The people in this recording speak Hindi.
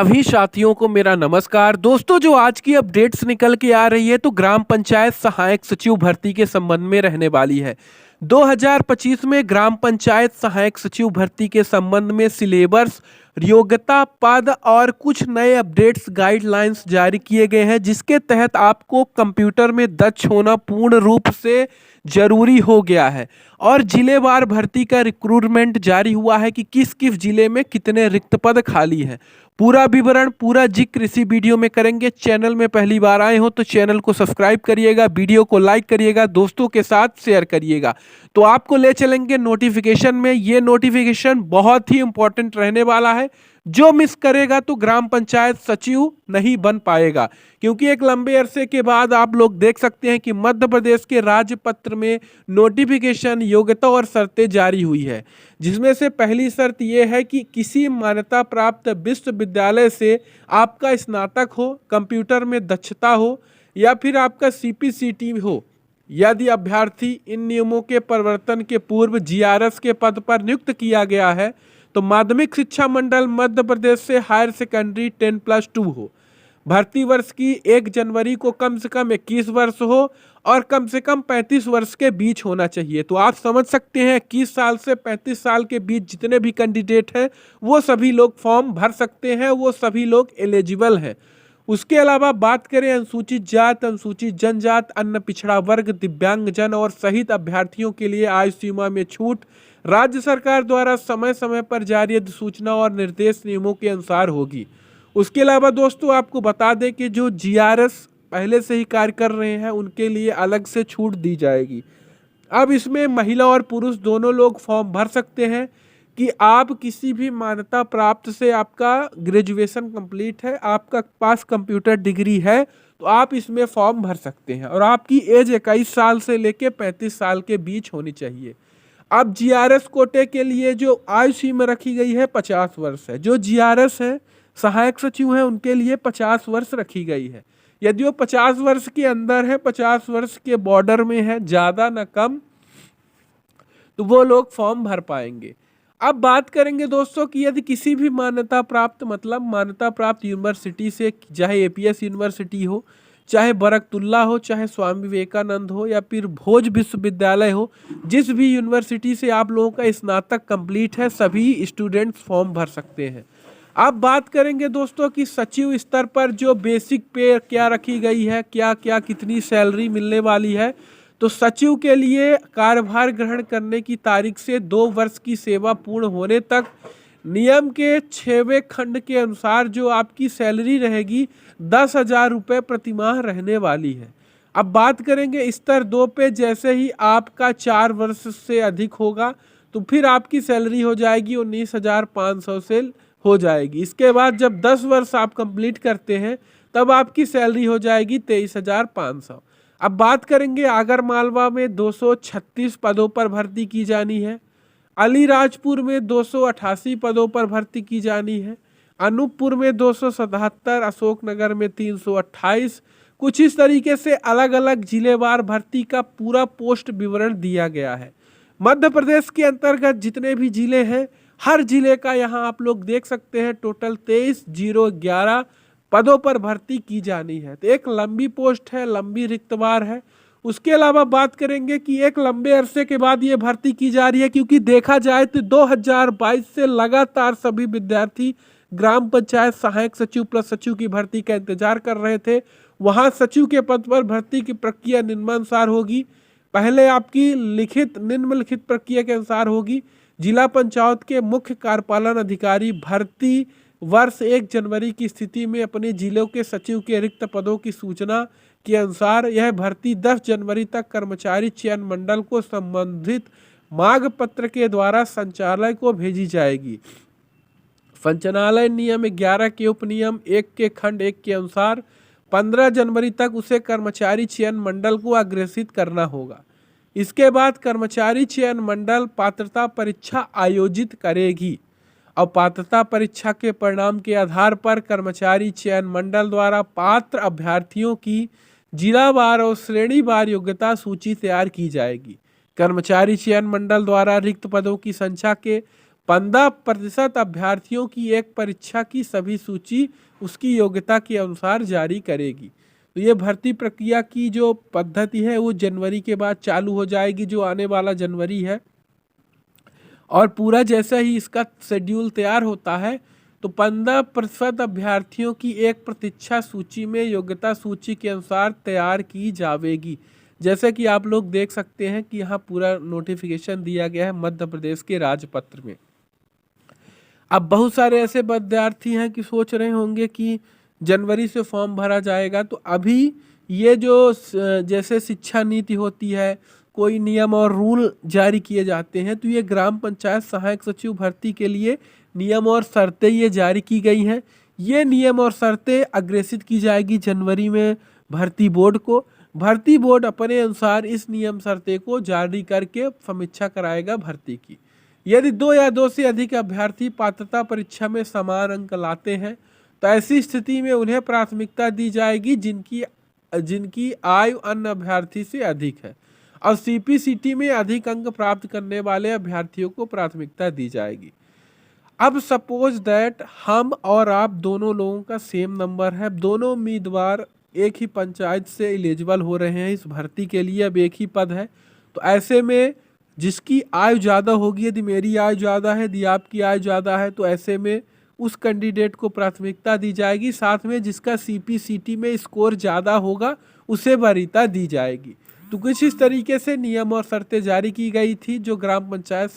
सभी साथियों को मेरा नमस्कार। दोस्तों, जो आज की अपडेट्स निकल के आ रही है तो ग्राम पंचायत सहायक सचिव भर्ती के संबंध में रहने वाली है। 2025 में ग्राम पंचायत सहायक सचिव भर्ती के संबंध में सिलेबस, योग्यता, पद और कुछ नए अपडेट्स गाइडलाइंस जारी किए गए हैं, जिसके तहत आपको कंप्यूटर में दक्ष होना पूर्ण रूप से जरूरी हो गया है। और जिलेवार भर्ती का रिक्रूटमेंट जारी हुआ है कि किस किस जिले में कितने रिक्त पद खाली हैं। पूरा विवरण, पूरा जिक्र इसी वीडियो में करेंगे। चैनल में पहली बार आए हो तो चैनल को सब्सक्राइब करिएगा, वीडियो को लाइक करिएगा, दोस्तों के साथ शेयर करिएगा। तो आपको ले चलेंगे नोटिफिकेशन में। ये नोटिफिकेशन बहुत ही इंपॉर्टेंट रहने वाला है। जो मिस करेगा तो ग्राम पंचायत सचिव नहीं बन पाएगा, क्योंकि एक लंबे अरसे के बाद आप लोग देख सकते हैं कि मध्य प्रदेश के राजपत्र में नोटिफिकेशन, योग्यता और शर्तें जारी हुई है, जिसमें से पहली शर्त यह है कि किसी मान्यता प्राप्त विश्वविद्यालय से आपका स्नातक हो, कंप्यूटर में दक्षता हो या फिर आपका CPCT हो। यदि अभ्यर्थी इन नियमों के परिवर्तन के पूर्व GRS के पद पर नियुक्त किया गया है तो माध्यमिक शिक्षा मंडल मध्य प्रदेश से हायर सेकेंडरी 10+2 हो। भर्ती वर्ष की 1 जनवरी को कम से कम 21 वर्ष हो और कम से कम 35 वर्ष के बीच होना चाहिए। तो आप समझ सकते हैं 21 साल से 35 साल के बीच जितने भी कैंडिडेट हैं वो सभी लोग फॉर्म भर सकते हैं, वो सभी लोग एलिजिबल हैं। उसके अलावा बात करें अनुसूचित जात, अनुसूचित जनजात, अन्य पिछड़ा वर्ग, दिव्यांगजन और सहित अभ्यर्थियों के लिए आयु सीमा में छूट राज्य सरकार द्वारा समय समय पर जारी अधिसूचना और निर्देश नियमों के अनुसार होगी। उसके अलावा दोस्तों आपको बता दें कि जो GRS पहले से ही कार्य कर रहे हैं उनके लिए अलग से छूट दी जाएगी। अब इसमें महिला और पुरुष दोनों लोग फॉर्म भर सकते हैं कि आप किसी भी मान्यता प्राप्त से आपका ग्रेजुएशन कंप्लीट है, आपका पास कंप्यूटर डिग्री है तो आप इसमें फॉर्म भर सकते हैं और आपकी एज 21 साल से लेकर 35 साल के बीच होनी चाहिए। अब GRS कोटे के लिए जो आयु सीमा रखी गई है 50 वर्ष है। जो GRS है, सहायक सचिव हैं, उनके लिए 50 वर्ष रखी गई है। यदि वो 50 वर्ष के अंदर है, 50 वर्ष के बॉर्डर में है, ज़्यादा न कम, तो वो लोग फॉर्म भर पाएंगे। अब बात करेंगे दोस्तों कि यदि किसी भी मान्यता प्राप्त, मतलब मान्यता प्राप्त यूनिवर्सिटी से, चाहे APS यूनिवर्सिटी हो, चाहे बरकतुल्ला हो, चाहे स्वामी विवेकानंद हो या फिर भोज विश्वविद्यालय हो, जिस भी यूनिवर्सिटी से आप लोगों का स्नातक कंप्लीट है, सभी स्टूडेंट्स फॉर्म भर सकते हैं। अब बात करेंगे दोस्तों कि सचिव स्तर पर जो बेसिक पे क्या रखी गई है, क्या क्या कितनी सैलरी मिलने वाली है। तो सचिव के लिए कार्यभार ग्रहण करने की तारीख से 2 वर्ष की सेवा पूर्ण होने तक नियम के 6वें खंड के अनुसार जो आपकी सैलरी रहेगी 10,000 रुपये प्रतिमाह रहने वाली है। अब बात करेंगे स्तर 2 पे, जैसे ही आपका 4 वर्ष से अधिक होगा तो फिर आपकी सैलरी हो जाएगी 19,500 से हो जाएगी। इसके बाद जब 10 वर्ष आप कंप्लीट करते हैं तब आपकी सैलरी हो जाएगी 23,500। अब बात करेंगे आगर मालवा में 236 पदों पर भर्ती की जानी है, अलीराजपुर में 288 पदों पर भर्ती की जानी है, अनूपपुर में 277, अशोकनगर में 328। कुछ इस तरीके से अलग अलग जिलेवार भर्ती का पूरा पोस्ट विवरण दिया गया है। मध्य प्रदेश के अंतर्गत जितने भी जिले हैं, हर जिले का यहाँ आप लोग देख सकते हैं टोटल 23,011 पदों पर भर्ती की जानी है। तो एक लंबी पोस्ट है, लंबी रिक्तवार है। उसके अलावा बात करेंगे कि एक लंबे अरसे के बाद ये भर्ती की जा रही है, क्योंकि देखा जाए तो 2022 से लगातार सभी विद्यार्थी ग्राम पंचायत सहायक सचिव प्लस सचिव की भर्ती का इंतजार कर रहे थे। वहाँ सचिव के पद पर भर्ती की प्रक्रिया निम्नानुसार होगी। पहले आपकी निम्नलिखित प्रक्रिया के अनुसार होगी। जिला पंचायत के मुख्य कार्यपालन अधिकारी भर्ती वर्ष 1 जनवरी की स्थिति में अपने जिलों के सचिव के रिक्त पदों की सूचना के अनुसार यह भर्ती 10 जनवरी तक कर्मचारी चयन मंडल को संबंधित मांग पत्र के द्वारा संचालय को भेजी जाएगी। संचालय नियम 11 के उपनियम 1 के खंड 1 के अनुसार 15 जनवरी तक उसे कर्मचारी चयन मंडल को अग्रेसित करना होगा। इसके बाद कर्मचारी चयन मंडल पात्रता परीक्षा आयोजित करेगी और पात्रता परीक्षा के परिणाम के आधार पर कर्मचारी चयन मंडल द्वारा पात्र अभ्यर्थियों की जिलावार और श्रेणीवार योग्यता सूची तैयार की जाएगी। कर्मचारी चयन मंडल द्वारा रिक्त पदों की संख्या के 15% अभ्यर्थियों की एक परीक्षा की सभी सूची उसकी योग्यता के अनुसार जारी करेगी। तो ये भर्ती प्रक्रिया की जो पद्धति है वो जनवरी के बाद चालू हो जाएगी, जो आने वाला जनवरी है। और पूरा जैसा ही इसका शेड्यूल तैयार होता है तो 15% अभ्यर्थियों की एक प्रतीक्षा सूची में योग्यता सूची के अनुसार तैयार की जाएगी। जैसे कि आप लोग देख सकते हैं कि यहाँ पूरा नोटिफिकेशन दिया गया है मध्य प्रदेश के राजपत्र में। अब बहुत सारे ऐसे विद्यार्थी हैं कि सोच रहे होंगे कि जनवरी से फॉर्म भरा जाएगा, तो अभी ये जो जैसे शिक्षा नीति होती है, कोई नियम और रूल जारी किए जाते हैं, तो ये ग्राम पंचायत सहायक सचिव भर्ती के लिए नियम और शर्तें ये जारी की गई हैं। ये नियम और शर्तें अग्रेसित की जाएगी जनवरी में भर्ती बोर्ड को। भर्ती बोर्ड अपने अनुसार इस नियम शर्तें को जारी करके समीक्षा कराएगा भर्ती की। यदि 2 या 2 से अधिक अभ्यर्थी पात्रता परीक्षा में समान अंक लाते हैं तो ऐसी स्थिति में उन्हें प्राथमिकता दी जाएगी जिनकी आयु अन्य अभ्यर्थी से अधिक है, और सीपीसीटी में अधिक अंक प्राप्त करने वाले अभ्यर्थियों को प्राथमिकता दी जाएगी। अब सपोज दैट हम और आप दोनों लोगों का सेम नंबर है, दोनों उम्मीदवार एक ही पंचायत से एलिजिबल हो रहे हैं इस भर्ती के लिए, अब एक ही पद है, तो ऐसे में जिसकी आयु ज़्यादा होगी, यदि मेरी आयु ज़्यादा है, यदि आपकी आयु ज़्यादा है, तो ऐसे में उस कैंडिडेट को प्राथमिकता दी जाएगी। साथ में जिसका सीपीसीटी में स्कोर ज़्यादा होगा उसे वरीयता दी जाएगी। तो कुछ इस तरीके से नियम और शर्तें जारी की गई थी जो ग्राम पंचायत